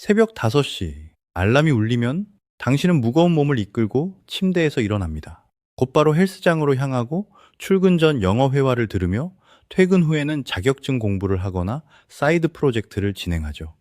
새벽 5시 알람이 울리면 당신은 무거운 몸을 이끌고 침대에서 일어납니다. 곧바로 헬스장으로 향하고 출근 전 영어 회화를 들으며 퇴근 후에는 자격증 공부를 하거나 사이드 프로젝트를 진행하죠.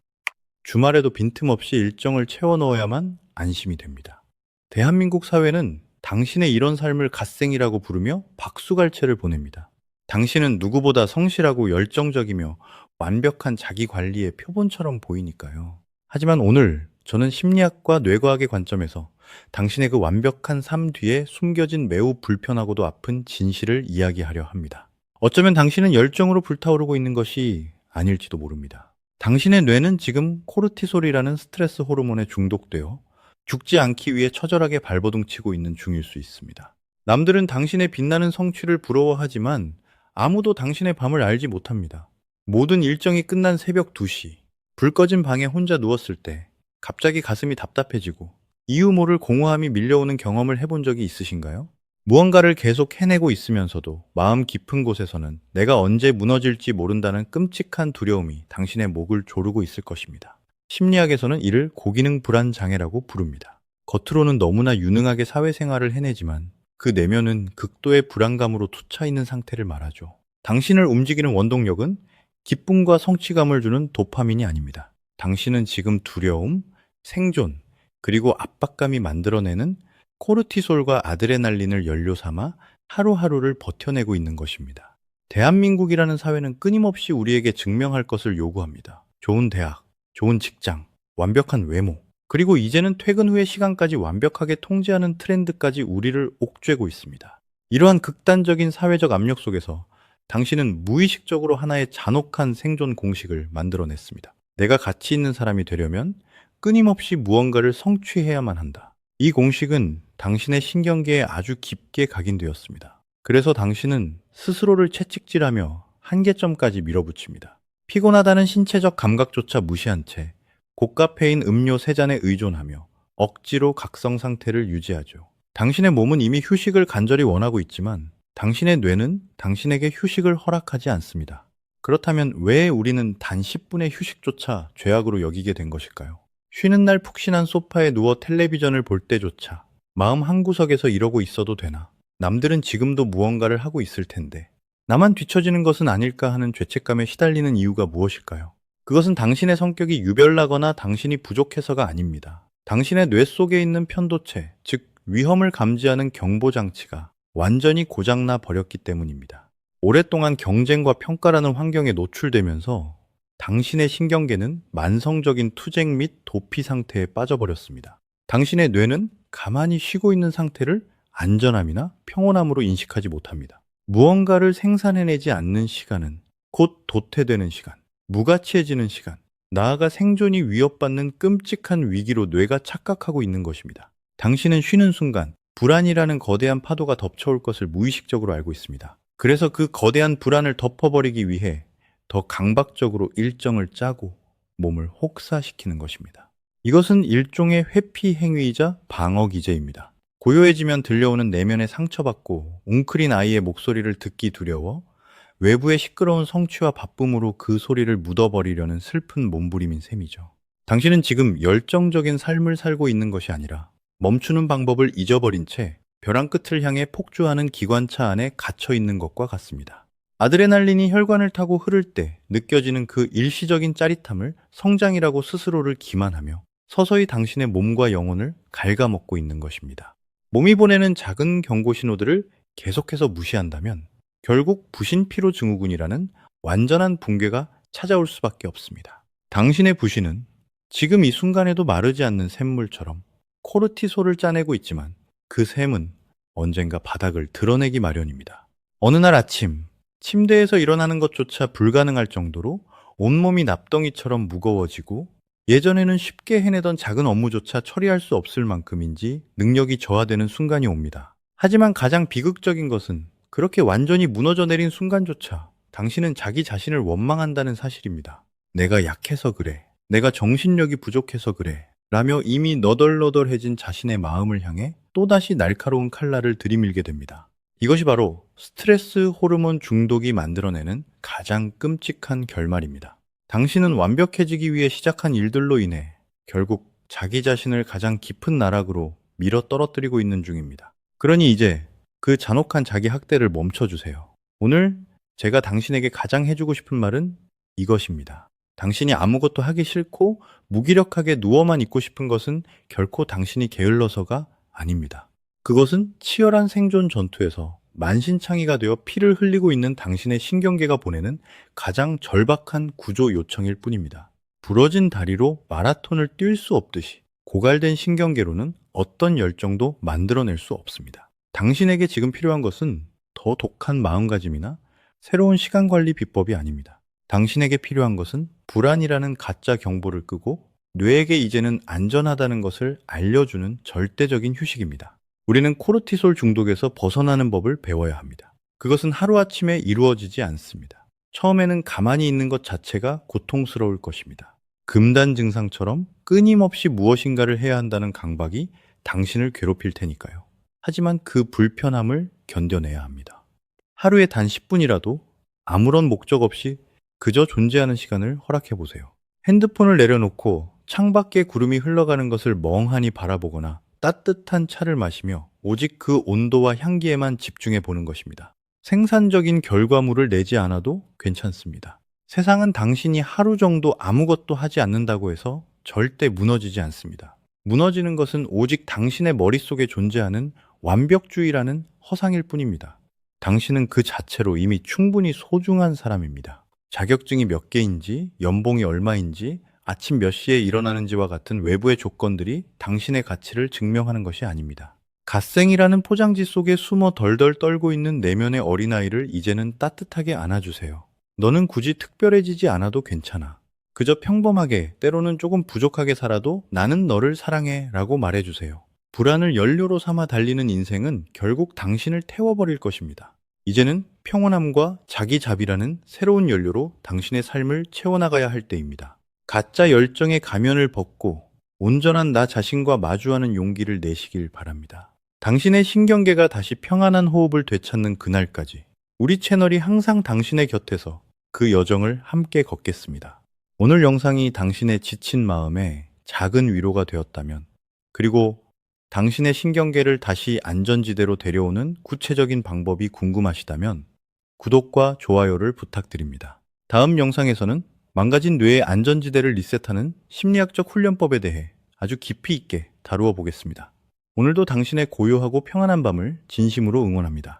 주말에도 빈틈없이 일정을 채워 넣어야만 안심이 됩니다. 대한민국 사회는 당신의 이런 삶을 갓생이라고 부르며 박수갈채를 보냅니다. 당신은 누구보다 성실하고 열정적이며 완벽한 자기 관리의 표본처럼 보이니까요. 하지만 오늘 저는 심리학과 뇌과학의 관점에서 당신의 그 완벽한 삶 뒤에 숨겨진 매우 불편하고도 아픈 진실을 이야기하려 합니다. 어쩌면 당신은 열정으로 불타오르고 있는 것이 아닐지도 모릅니다. 당신의 뇌는 지금 코르티솔이라는 스트레스 호르몬에 중독되어 죽지 않기 위해 처절하게 발버둥치고 있는 중일 수 있습니다. 남들은 당신의 빛나는 성취를 부러워하지만 아무도 당신의 밤을 알지 못합니다. 모든 일정이 끝난 새벽 2시, 불 꺼진 방에 혼자 누웠을 때 갑자기 가슴이 답답해지고 이유 모를 공허함이 밀려오는 경험을 해본 적이 있으신가요? 무언가를 계속 해내고 있으면서도 마음 깊은 곳에서는 내가 언제 무너질지 모른다는 끔찍한 두려움이 당신의 목을 조르고 있을 것입니다. 심리학에서는 이를 고기능 불안 장애라고 부릅니다. 겉으로는 너무나 유능하게 사회생활을 해내지만 그 내면은 극도의 불안감으로 투차 있는 상태를 말하죠. 당신을 움직이는 원동력은 기쁨과 성취감을 주는 도파민이 아닙니다. 당신은 지금 두려움, 생존, 그리고 압박감이 만들어내는 코르티솔과 아드레날린을 연료 삼아 하루하루를 버텨내고 있는 것입니다. 대한민국이라는 사회는 끊임없이 우리에게 증명할 것을 요구합니다. 좋은 대학, 좋은 직장, 완벽한 외모, 그리고 이제는 퇴근 후의 시간까지 완벽하게 통제하는 트렌드까지 우리를 옥죄고 있습니다. 이러한 극단적인 사회적 압력 속에서 당신은 무의식적으로 하나의 잔혹한 생존 공식을 만들어냈습니다. 내가 가치 있는 사람이 되려면 끊임없이 무언가를 성취해야만 한다. 이 공식은 당신의 신경계에 아주 깊게 각인되었습니다. 그래서 당신은 스스로를 채찍질하며 한계점까지 밀어붙입니다. 피곤하다는 신체적 감각조차 무시한 채 고카페인 음료 3잔에 의존하며 억지로 각성 상태를 유지하죠. 당신의 몸은 이미 휴식을 간절히 원하고 있지만 당신의 뇌는 당신에게 휴식을 허락하지 않습니다. 그렇다면 왜 우리는 단 10분의 휴식조차 죄악으로 여기게 된 것일까요? 쉬는 날 푹신한 소파에 누워 텔레비전을 볼 때조차 마음 한구석에서 이러고 있어도 되나? 남들은 지금도 무언가를 하고 있을 텐데 나만 뒤처지는 것은 아닐까 하는 죄책감에 시달리는 이유가 무엇일까요? 그것은 당신의 성격이 유별나거나 당신이 부족해서가 아닙니다. 당신의 뇌 속에 있는 편도체, 즉 위험을 감지하는 경보장치가 완전히 고장나 버렸기 때문입니다. 오랫동안 경쟁과 평가라는 환경에 노출되면서 당신의 신경계는 만성적인 투쟁 및 도피 상태에 빠져버렸습니다. 당신의 뇌는 가만히 쉬고 있는 상태를 안전함이나 평온함으로 인식하지 못합니다. 무언가를 생산해내지 않는 시간은 곧 도태되는 시간, 무가치해지는 시간, 나아가 생존이 위협받는 끔찍한 위기로 뇌가 착각하고 있는 것입니다. 당신은 쉬는 순간 불안이라는 거대한 파도가 덮쳐올 것을 무의식적으로 알고 있습니다. 그래서 그 거대한 불안을 덮어버리기 위해 더 강박적으로 일정을 짜고 몸을 혹사시키는 것입니다. 이것은 일종의 회피 행위이자 방어 기제입니다. 고요해지면 들려오는 내면의 상처받고 웅크린 아이의 목소리를 듣기 두려워 외부의 시끄러운 성취와 바쁨으로 그 소리를 묻어버리려는 슬픈 몸부림인 셈이죠. 당신은 지금 열정적인 삶을 살고 있는 것이 아니라 멈추는 방법을 잊어버린 채 벼랑 끝을 향해 폭주하는 기관차 안에 갇혀 있는 것과 같습니다. 아드레날린이 혈관을 타고 흐를 때 느껴지는 그 일시적인 짜릿함을 성장이라고 스스로를 기만하며 서서히 당신의 몸과 영혼을 갉아먹고 있는 것입니다. 몸이 보내는 작은 경고 신호들을 계속해서 무시한다면 결국 부신피로 증후군이라는 완전한 붕괴가 찾아올 수밖에 없습니다. 당신의 부신은 지금 이 순간에도 마르지 않는 샘물처럼 코르티솔을 짜내고 있지만 그 샘은 언젠가 바닥을 드러내기 마련입니다. 어느 날 아침 침대에서 일어나는 것조차 불가능할 정도로 온몸이 납덩이처럼 무거워지고 예전에는 쉽게 해내던 작은 업무조차 처리할 수 없을 만큼인지 능력이 저하되는 순간이 옵니다. 하지만 가장 비극적인 것은 그렇게 완전히 무너져 내린 순간조차 당신은 자기 자신을 원망한다는 사실입니다. 내가 약해서 그래. 내가 정신력이 부족해서 그래. 라며 이미 너덜너덜해진 자신의 마음을 향해 또다시 날카로운 칼날을 들이밀게 됩니다. 이것이 바로 스트레스 호르몬 중독이 만들어내는 가장 끔찍한 결말입니다. 당신은 완벽해지기 위해 시작한 일들로 인해 결국 자기 자신을 가장 깊은 나락으로 밀어 떨어뜨리고 있는 중입니다. 그러니 이제 그 잔혹한 자기 학대를 멈춰주세요. 오늘 제가 당신에게 가장 해주고 싶은 말은 이것입니다. 당신이 아무것도 하기 싫고 무기력하게 누워만 있고 싶은 것은 결코 당신이 게을러서가 아닙니다. 그것은 치열한 생존 전투에서 만신창이가 되어 피를 흘리고 있는 당신의 신경계가 보내는 가장 절박한 구조 요청일 뿐입니다. 부러진 다리로 마라톤을 뛸 수 없듯이 고갈된 신경계로는 어떤 열정도 만들어낼 수 없습니다. 당신에게 지금 필요한 것은 더 독한 마음가짐이나 새로운 시간 관리 비법이 아닙니다. 당신에게 필요한 것은 불안이라는 가짜 경보를 끄고 뇌에게 이제는 안전하다는 것을 알려주는 절대적인 휴식입니다. 우리는 코르티솔 중독에서 벗어나는 법을 배워야 합니다. 그것은 하루아침에 이루어지지 않습니다. 처음에는 가만히 있는 것 자체가 고통스러울 것입니다. 금단 증상처럼 끊임없이 무엇인가를 해야 한다는 강박이 당신을 괴롭힐 테니까요. 하지만 그 불편함을 견뎌내야 합니다. 하루에 단 10분이라도 아무런 목적 없이 그저 존재하는 시간을 허락해 보세요. 핸드폰을 내려놓고 창밖에 구름이 흘러가는 것을 멍하니 바라보거나 따뜻한 차를 마시며 오직 그 온도와 향기에만 집중해 보는 것입니다. 생산적인 결과물을 내지 않아도 괜찮습니다. 세상은 당신이 하루 정도 아무것도 하지 않는다고 해서 절대 무너지지 않습니다. 무너지는 것은 오직 당신의 머릿속에 존재하는 완벽주의라는 허상일 뿐입니다. 당신은 그 자체로 이미 충분히 소중한 사람입니다. 자격증이 몇 개인지, 연봉이 얼마인지, 아침 몇 시에 일어나는지와 같은 외부의 조건들이 당신의 가치를 증명하는 것이 아닙니다. 갓생이라는 포장지 속에 숨어 덜덜 떨고 있는 내면의 어린아이를 이제는 따뜻하게 안아주세요. 너는 굳이 특별해지지 않아도 괜찮아. 그저 평범하게, 때로는 조금 부족하게 살아도 나는 너를 사랑해 라고 말해주세요. 불안을 연료로 삼아 달리는 인생은 결국 당신을 태워버릴 것입니다. 이제는 평온함과 자기자비라는 새로운 연료로 당신의 삶을 채워나가야 할 때입니다. 가짜 열정의 가면을 벗고 온전한 나 자신과 마주하는 용기를 내시길 바랍니다. 당신의 신경계가 다시 평안한 호흡을 되찾는 그날까지 우리 채널이 항상 당신의 곁에서 그 여정을 함께 걷겠습니다. 오늘 영상이 당신의 지친 마음에 작은 위로가 되었다면, 그리고 당신의 신경계를 다시 안전지대로 데려오는 구체적인 방법이 궁금하시다면 구독과 좋아요를 부탁드립니다. 다음 영상에서는 망가진 뇌의 안전지대를 리셋하는 심리학적 훈련법에 대해 아주 깊이 있게 다루어 보겠습니다. 오늘도 당신의 고요하고 평안한 밤을 진심으로 응원합니다.